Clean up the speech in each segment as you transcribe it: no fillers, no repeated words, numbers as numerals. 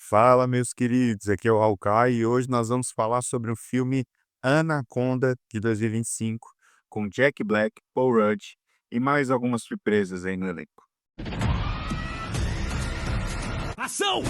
Fala, meus queridos, aqui é o Hawkai e hoje nós vamos falar sobre o filme Anaconda de 2025, com Jack Black, Paul Rudd e mais algumas surpresas aí no elenco. Ação!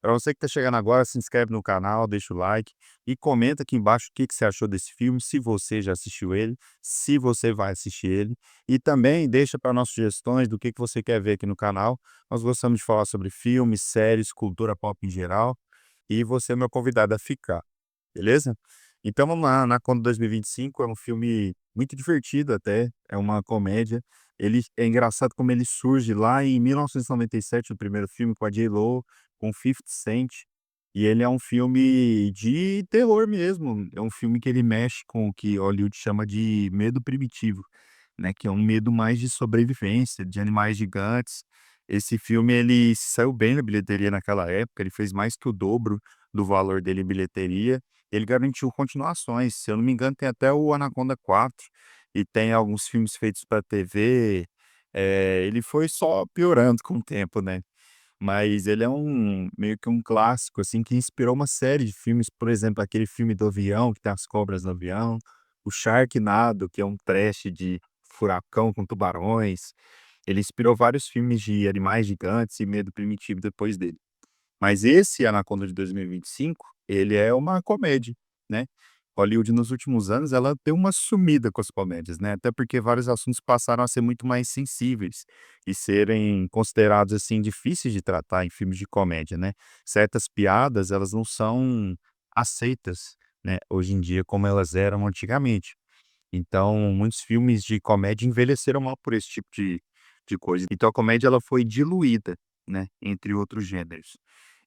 Para você que está chegando agora, se inscreve no canal, deixa o like e comenta aqui embaixo o que você achou desse filme, se você já assistiu ele, se você vai assistir ele. E também deixa para nós sugestões do que você quer ver aqui no canal. Nós gostamos de falar sobre filmes, séries, cultura pop em geral. E você é meu convidado a ficar, beleza? Então vamos lá, Anaconda 2025 é um filme muito divertido até, é uma comédia. Ele é engraçado como ele surge lá em 1997, o primeiro filme com a J.Lo, com 50 Cent, e ele é um filme de terror mesmo, é um filme que ele mexe com o que Hollywood chama de medo primitivo, né, que é um medo mais de sobrevivência, de animais gigantes. Esse filme ele saiu bem na bilheteria naquela época, ele fez mais que o dobro do valor dele em bilheteria. Ele garantiu continuações, se eu não me engano tem até o Anaconda 4 e tem alguns filmes feitos para TV, ele foi só piorando com o tempo, né. Mas ele é meio que um clássico, assim, que inspirou uma série de filmes, por exemplo, aquele filme do avião, que tem as cobras no avião, o Sharknado, que é um trash de furacão com tubarões. Ele inspirou vários filmes de animais gigantes e medo primitivo depois dele. Mas esse Anaconda de 2025, ele é uma comédia, né. Hollywood nos últimos anos, ela deu uma sumida com as comédias, né, até porque vários assuntos passaram a ser muito mais sensíveis e serem considerados, assim, difíceis de tratar em filmes de comédia, né. Certas piadas, elas não são aceitas, né, hoje em dia como elas eram antigamente. Então, muitos filmes de comédia envelheceram mal por esse tipo de coisa. Então a comédia ela foi diluída, né, entre outros gêneros.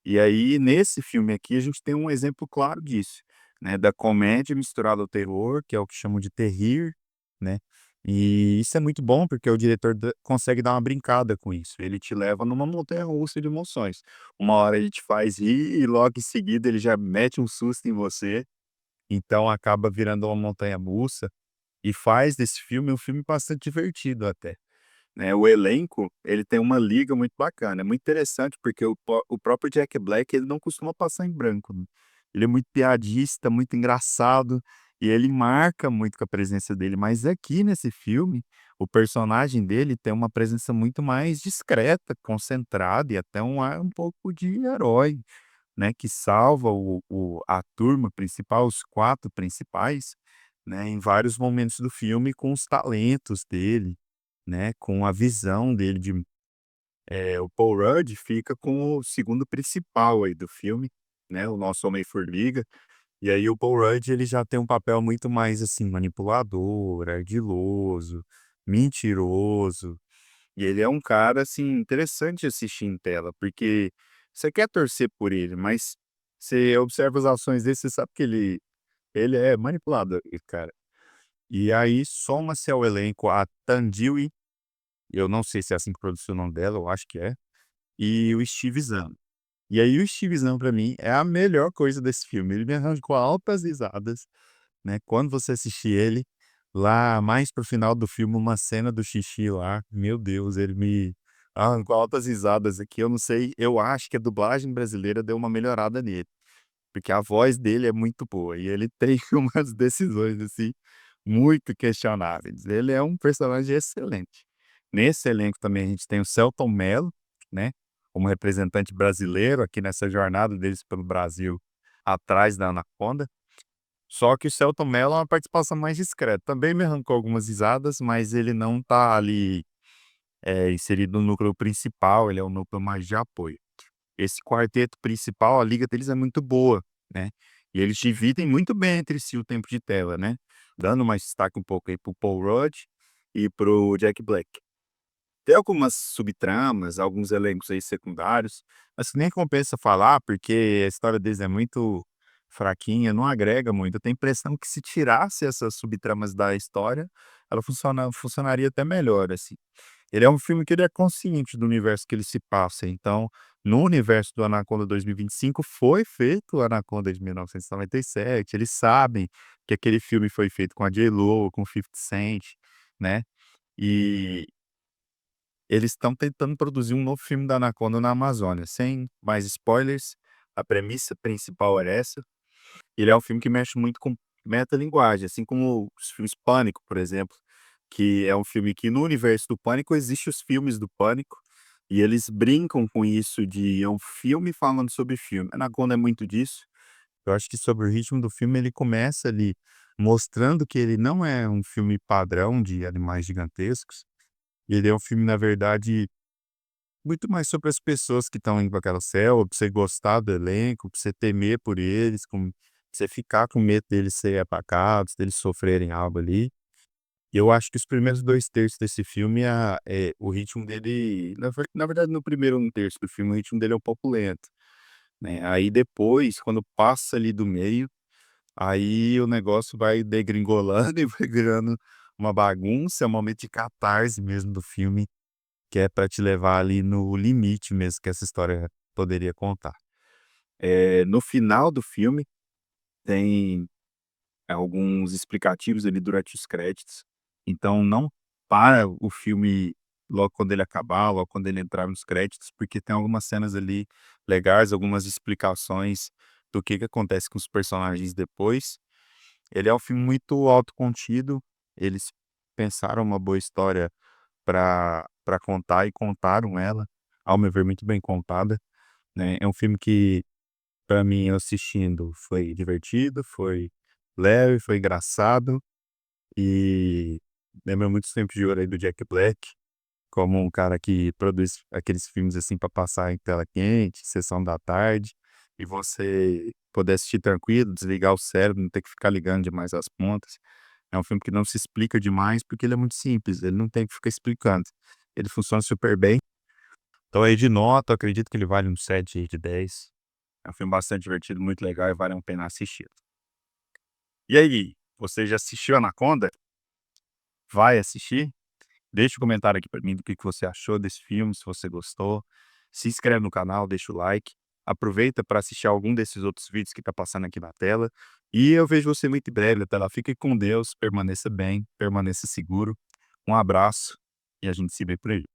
E aí, nesse filme aqui, a gente tem um exemplo claro disso, né, da comédia misturada ao terror, que é o que chamam de terrir, né, e isso é muito bom, porque o diretor consegue dar uma brincada com isso. Ele te leva numa montanha-russa de emoções. Uma hora ele te faz rir e logo em seguida ele já mete um susto em você, então acaba virando uma montanha-russa e faz desse filme um filme bastante divertido até. Né, o elenco, ele tem uma liga muito bacana, é muito interessante, porque o próprio Jack Black, ele não costuma passar em branco, né. Ele é muito piadista, muito engraçado, e ele marca muito com a presença dele, mas aqui nesse filme, o personagem dele tem uma presença muito mais discreta, concentrada e até um ar um pouco de herói, né, que salva a turma principal, os 4 principais, né, em vários momentos do filme com os talentos dele, né, com a visão dele o Paul Rudd fica com o segundo principal aí do filme, né, o nosso Homem-Formiga, e aí o Paul Rudd ele já tem um papel muito mais, assim, manipulador, ardiloso, mentiroso, e ele é um cara, assim, interessante de assistir em tela, porque você quer torcer por ele, mas você observa as ações dele, você sabe que ele é manipulador, cara. E aí soma-se ao elenco a Thandie, eu não sei se é assim que pronuncia o nome dela, eu acho que é, e o Steve Zahn. E aí o Steve Zahn pra mim é a melhor coisa desse filme, ele me arrancou altas risadas, né, quando você assistir ele, lá mais para o final do filme, uma cena do xixi lá, meu Deus, ele me arrancou altas risadas aqui, eu não sei, eu acho que a dublagem brasileira deu uma melhorada nele, porque a voz dele é muito boa e ele tem umas decisões, assim, muito questionáveis. Ele é um personagem excelente. Nesse elenco também a gente tem o Selton Mello, né, como representante brasileiro aqui nessa jornada deles pelo Brasil, atrás da Anaconda. Só que o Selton Mello é uma participação mais discreta. Também me arrancou algumas risadas, mas ele não tá ali, inserido no núcleo principal, ele é um núcleo mais de apoio. Esse quarteto principal, a liga deles é muito boa, né, e eles dividem muito bem entre si o tempo de tela, né, dando mais destaque um pouco aí para o Paul Rudd e para o Jack Black. Tem algumas subtramas, alguns elencos aí secundários, mas que nem compensa falar, porque a história deles é muito fraquinha, não agrega muito. Eu tenho a impressão que se tirasse essas subtramas da história, ela funcionaria até melhor, assim. Ele é um filme que ele é consciente do universo que ele se passa, então, no universo do Anaconda 2025 foi feito o Anaconda de 1997, eles sabem que aquele filme foi feito com a J.Lo, com o 50 Cent, né, e Eles estão tentando produzir um novo filme da Anaconda na Amazônia. Sem mais spoilers, a premissa principal é essa. Ele é um filme que mexe muito com metalinguagem, assim como os filmes Pânico, por exemplo, que é um filme que no universo do Pânico existe os filmes do Pânico, e eles brincam com isso de é um filme falando sobre filme. Anaconda é muito disso. Eu acho que sobre o ritmo do filme ele começa ali mostrando que ele não é um filme padrão de animais gigantescos, ele é um filme, na verdade, muito mais sobre as pessoas que estão indo para aquela selva, pra você gostar do elenco, pra você temer por eles, pra você ficar com medo deles serem atacados, deles sofrerem algo ali. E eu acho que os primeiros 2/3 desse filme, o ritmo dele na verdade, no primeiro 1/3 do filme, o ritmo dele é um pouco lento, né. Aí depois, quando passa ali do meio, aí o negócio vai degringolando e vai virando uma bagunça, é um momento de catarse mesmo do filme, que é pra te levar ali no limite mesmo que essa história poderia contar. No final do filme, tem alguns explicativos ali durante os créditos, então não para o filme logo quando ele acabar, logo quando ele entrar nos créditos, porque tem algumas cenas ali legais, algumas explicações do que acontece com os personagens depois. Ele é um filme muito autocontido, eles pensaram uma boa história para contar e contaram ela, ao meu ver, muito bem contada, né. É um filme que, para mim, eu assistindo, foi divertido, foi leve, foi engraçado e lembra muitos tempos de ouro aí do Jack Black, como um cara que produz aqueles filmes, assim, para passar em tela quente, sessão da tarde, e você poder assistir tranquilo, desligar o cérebro, não ter que ficar ligando demais as pontas. É um filme que não se explica demais, porque ele é muito simples, ele não tem que ficar explicando. Ele funciona super bem. Então aí de nota, eu acredito que ele vale um 7 de 10. É um filme bastante divertido, muito legal e vale a pena assistir. E aí, você já assistiu Anaconda? Vai assistir? Deixa um comentário aqui pra mim do que você achou desse filme, se você gostou. Se inscreve no canal, deixa o like. Aproveita para assistir algum desses outros vídeos que tá passando aqui na tela. E eu vejo você muito em breve. Até lá, fique com Deus, permaneça bem, permaneça seguro. Um abraço e a gente se vê por aí.